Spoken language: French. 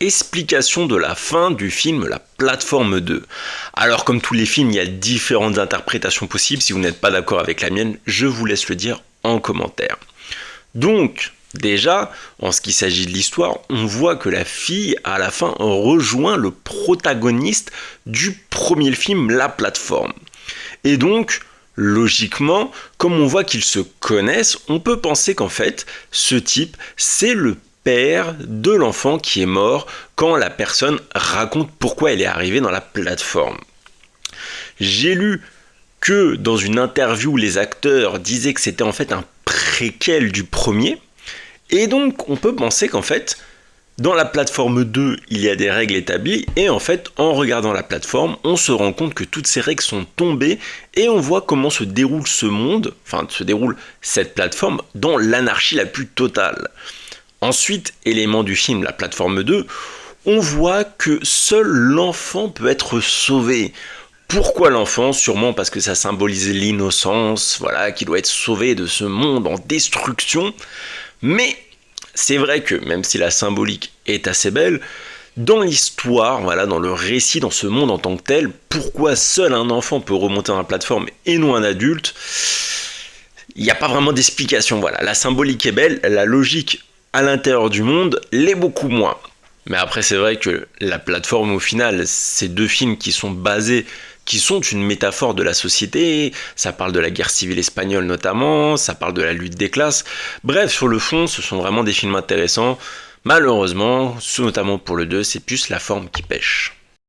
Explication de la fin du film La Plateforme 2. Alors comme tous les films, il y a différentes interprétations possibles. Si vous n'êtes pas d'accord avec la mienne, je vous laisse le dire en commentaire. Donc, déjà, en ce qui s'agit de l'histoire, on voit que la fille, à la fin, rejoint le protagoniste du premier film, La Plateforme. Et donc, logiquement, comme on voit qu'ils se connaissent, on peut penser qu'en fait, ce type, c'est le père de l'enfant qui est mort quand la personne raconte pourquoi elle est arrivée dans la plateforme. J'ai lu que dans une interview, les acteurs disaient que c'était en fait un préquel du premier, et donc on peut penser qu'en fait, dans la plateforme 2, il y a des règles établies, et en fait, en regardant la plateforme, on se rend compte que toutes ces règles sont tombées, et on voit comment se déroule ce monde, enfin se déroule cette plateforme, dans l'anarchie la plus totale. Ensuite, élément du film, la plateforme 2, on voit que seul l'enfant peut être sauvé. Pourquoi l'enfant? Sûrement parce que ça symbolise l'innocence, voilà, qui doit être sauvé de ce monde en destruction. Mais c'est vrai que, même si la symbolique est assez belle, dans l'histoire, voilà, dans le récit, dans ce monde en tant que tel, pourquoi seul un enfant peut remonter dans la plateforme et non un adulte? Il n'y a pas vraiment d'explication, voilà. La symbolique est belle, la logique à l'intérieur du monde l'est beaucoup moins. Mais après, c'est vrai que la plateforme, au final, ces deux films qui sont basés, qui sont une métaphore de la société, ça parle de la guerre civile espagnole notamment, ça parle de la lutte des classes. Bref, sur le fond, ce sont vraiment des films intéressants. Malheureusement, notamment pour le 2, c'est plus la forme qui pêche.